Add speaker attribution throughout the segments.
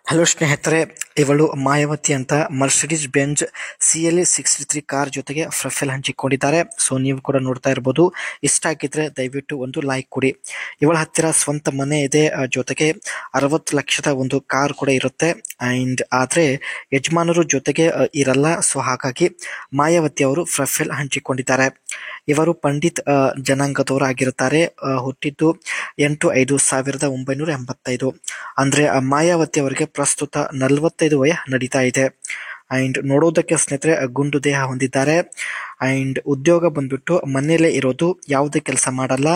Speaker 1: Hello ಸ್ನೇಹಿತರೆ, ಇವಳು ಮಾಯಾವತಿ ಅಂತ ಮರ್ಸಿಡೀಸ್ ಬೆಂಜ್ CLA 63 ಕಾರ್ ಜೊತೆಗೆ ಪ್ರೊಫೈಲ್ ಹಂಚಿಕೊಂಡಿದ್ದಾರೆ. ಸೊ ನೀವು ಕೂಡ ನೋಡ್ತಾ ಇರ್ಬೋದು. ಇಷ್ಟ ಆಗಿದ್ರೆ ದಯವಿಟ್ಟು ಒಂದು ಲೈಕ್ ಕೊಡಿ. ಇವಳ ಹತ್ತಿರ ಸ್ವಂತ ಮನೆ ಇದೆ, ಜೊತೆಗೆ 60 ಲಕ್ಷದ ಒಂದು ಕಾರ್ ಕೂಡ ಇರುತ್ತೆ. ಆದ್ರೆ ಯಜಮಾನರು ಜೊತೆಗೆ ಇರಲ್ಲ. ಸೊ ಹಾಗಾಗಿ ಮಾಯಾವತಿ ಅವರು ಪ್ರೊಫೈಲ್ ಹಂಚಿಕೊಂಡಿದ್ದಾರೆ. ಇವರು ಪಂಡಿತ್ ಜನಾಂಗದವರು ಆಗಿರುತ್ತಾರೆ. ಹುಟ್ಟಿದ್ದು 8/5/1985. ಅಂದ್ರೆ ಮಾಯಾವತಿ ಅವರಿಗೆ ಪ್ರಸ್ತುತ 45 ವಯ ನಡೀತಾ ಇದೆ. ನೋಡೋದಕ್ಕೆ ಸ್ನೇಹಿತರೆ ಗುಂಡು ದೇಹ ಹೊಂದಿದ್ದಾರೆ. ಉದ್ಯೋಗ ಬಂದ್ಬಿಟ್ಟು ಮನೆಯಲ್ಲೇ ಇರೋದು, ಯಾವುದೇ ಕೆಲಸ ಮಾಡಲ್ಲ.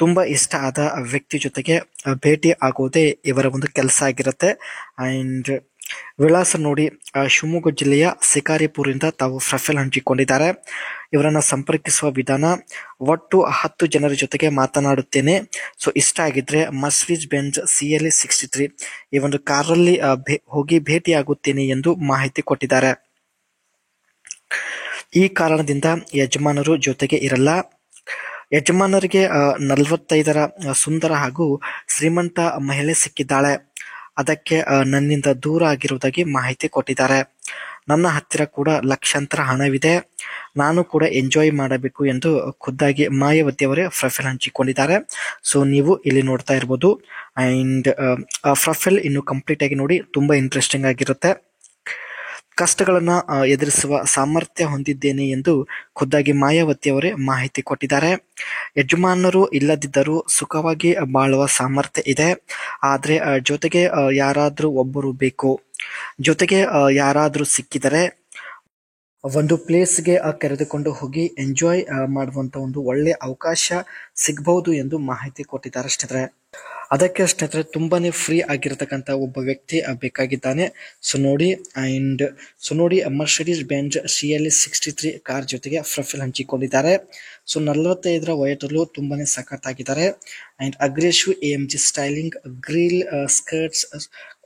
Speaker 1: ತುಂಬಾ ಇಷ್ಟ ಆದ ವ್ಯಕ್ತಿ ಜೊತೆಗೆ ಭೇಟಿ ಆಗೋದೇ ಇವರ ಒಂದು ಕೆಲಸ ಆಗಿರುತ್ತೆ. ವಿಳಾಸ ನೋಡಿ, ಶಿವಮೊಗ್ಗ ಜಿಲ್ಲೆಯ ಶಿಕಾರಿಪುರದಿಂದ ತಾವು ಪ್ರೊಫೈಲ್ ಹಂಚಿಕೊಂಡಿದ್ದಾರೆ. ಇವರನ್ನ ಸಂಪರ್ಕಿಸುವ ವಿಧಾನ: ಒಟ್ಟು 10 ಜನರ ಜೊತೆಗೆ ಮಾತನಾಡುತ್ತೇನೆ. ಸೊ ಇಷ್ಟ ಆಗಿದ್ರೆ ಮರ್ಸಿಡೀಸ್ ಬೆಂಜ್ CLA 63 ಈ ಒಂದು ಕಾರಲ್ಲಿ ಹೋಗಿ ಭೇಟಿಯಾಗುತ್ತೇನೆ ಎಂದು ಮಾಹಿತಿ ಕೊಟ್ಟಿದ್ದಾರೆ. ಈ ಕಾರಣದಿಂದ ಯಜಮಾನರು ಜೊತೆಗೆ ಇರಲ್ಲ. ಯಜಮಾನರಿಗೆ 45ರ ಸುಂದರ ಹಾಗೂ ಶ್ರೀಮಂತ ಮಹಿಳೆ ಸಿಕ್ಕಿದ್ದಾಳೆ. ಅದಕ್ಕೆ ನನ್ನಿಂದ ದೂರ ಆಗಿರುವುದಾಗಿ ಮಾಹಿತಿ ಕೊಟ್ಟಿದ್ದಾರೆ. ನನ್ನ ಹತ್ತಿರ ಕೂಡ ಲಕ್ಷಾಂತರ ಹಣವಿದೆ. ನಾನು ಕೂಡ ಎಂಜಾಯ್ ಮಾಡಬೇಕು ಎಂದು ಖುದ್ದಾಗಿ ಮಾಯಾವತಿ ಅವರೇ ಪ್ರೊಫೈಲ್ ಹಂಚಿಕೊಂಡಿದ್ದಾರೆ. ಸೊ ನೀವು ಇಲ್ಲಿ ನೋಡ್ತಾ ಇರ್ಬೋದು. ಪ್ರೊಫೈಲ್ ಇನ್ನು ಕಂಪ್ಲೀಟ್ ಆಗಿ ನೋಡಿ, ತುಂಬಾ ಇಂಟ್ರೆಸ್ಟಿಂಗ್ ಆಗಿರುತ್ತೆ. ಕಷ್ಟಗಳನ್ನ ಎದುರಿಸುವ ಸಾಮರ್ಥ್ಯ ಹೊಂದಿದ್ದೇನೆ ಎಂದು ಖುದ್ದಾಗಿ ಮಾಯಾವತಿ ಅವರೇ ಮಾಹಿತಿ ಕೊಟ್ಟಿದ್ದಾರೆ. ಯಜಮಾನರು ಇಲ್ಲದಿದ್ದರೂ ಸುಖವಾಗಿ ಬಾಳುವ ಸಾಮರ್ಥ್ಯ ಇದೆ. ಆದ್ರೆ ಜೊತೆಗೆ ಯಾರಾದ್ರೂ ಒಬ್ಬರು ಬೇಕು. ಜೊತೆಗೆ ಯಾರಾದ್ರೂ ಸಿಕ್ಕಿದರೆ ಒಂದು ಪ್ಲೇಸ್ಗೆ ಕರೆದುಕೊಂಡು ಹೋಗಿ ಎಂಜಾಯ್ ಮಾಡುವಂತ ಒಂದು ಒಳ್ಳೆ ಅವಕಾಶ ಸಿಗಬಹುದು ಎಂದು ಮಾಹಿತಿ ಕೊಟ್ಟಿದ್ದಾರೆ ಸ್ನೇಹಿತರೆ. ಅದಕ್ಕೆ ಸ್ನೇಹಿತರೆ ತುಂಬಾನೇ ಫ್ರೀ ಆಗಿರತಕ್ಕಂತ ಒಬ್ಬ ವ್ಯಕ್ತಿ ಬೇಕಾಗಿದ್ದಾನೆ. ಸೊ ನೋಡಿ ಮರ್ಸಿಡೀಸ್ ಬೆಂಜ್ CLA 63 ಕಾರ್ ಜೊತೆಗೆ ಪ್ರೊಫೈಲ್ ಹಂಚಿಕೊಂಡಿದ್ದಾರೆ. ಸೊ 45ರ ವಯದಲ್ಲೂ ತುಂಬಾನೇ ಸಖತ್ತಾಗಿದ್ದಾರೆ. Aggressive AMG styling, grille, skirts,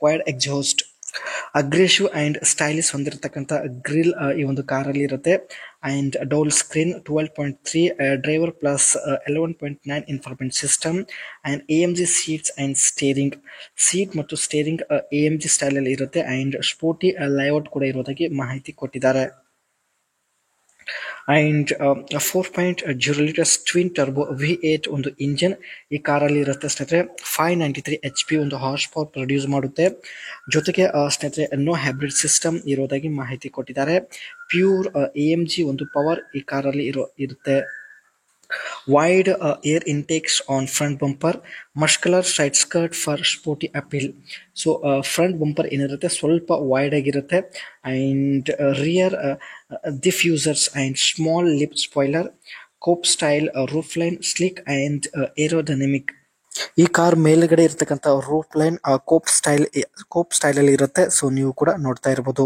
Speaker 1: quad exhaust, aggressive and stylish ಹೊಂದಿರತಕ್ಕಂತ ಗ್ರಿಲ್ ಈ ಒಂದು ಕಾರಲ್ಲಿ ಇರುತ್ತೆ. Dual screen 12.3 driver plus 11.9 infotainment system. AMG seats and steering, seat ಮತ್ತು ಸ್ಟೇರಿಂಗ್ AMG ಸ್ಟೈಲ್ ಅಲ್ಲಿ ಇರುತ್ತೆ. ಸ್ಪೋರ್ಟಿ ಲೇಔಟ್ ಕೂಡ ಇರುವುದಾಗಿ ಮಾಹಿತಿ ಕೊಟ್ಟಿದ್ದಾರೆ. 4.0 ಲೀಟರ್ಸ್ ಟ್ವಿನ್ ಟರ್ಬೋ V8 ಒಂದು ಇಂಜಿನ್ ಈ ಕಾರಲ್ಲಿ ಇರುತ್ತೆ ಸ್ನೇಹಿತರೆ. 593 HP ಒಂದು ಹಾರ್ಸ್ ಪವರ್ ಪ್ರೊಡ್ಯೂಸ್ ಮಾಡುತ್ತೆ. ಜೊತೆಗೆ ಸ್ನೇಹಿತರೆ ನೋ ಹೈಬ್ರಿಡ್ ಸಿಸ್ಟಮ್ ಇರೋದಾಗಿ ಮಾಹಿತಿ ಕೊಟ್ಟಿದ್ದಾರೆ. ಪ್ಯೂರ್ AMG ಒಂದು ಪವರ್ ಈ ಕಾರಲ್ಲಿ ಇರುತ್ತೆ. Wide air intakes on front bumper, muscular side skirt for sporty appeal. So front bumper ಏನಿರುತ್ತೆ ಸ್ವಲ್ಪ ವೈಡ್ ಆಗಿರುತ್ತೆ. Rear diffusers and small lip spoiler, coupe style roof line, sleek and aerodynamic. ಈ car ಮೇಲ್ಗಡೆ ಇರತಕ್ಕಂತ roof line coop style ಅಲ್ಲಿ ಇರುತ್ತೆ. So ನೀವು ಕೂಡ ನೋಡ್ತಾ ಇರಬಹುದು.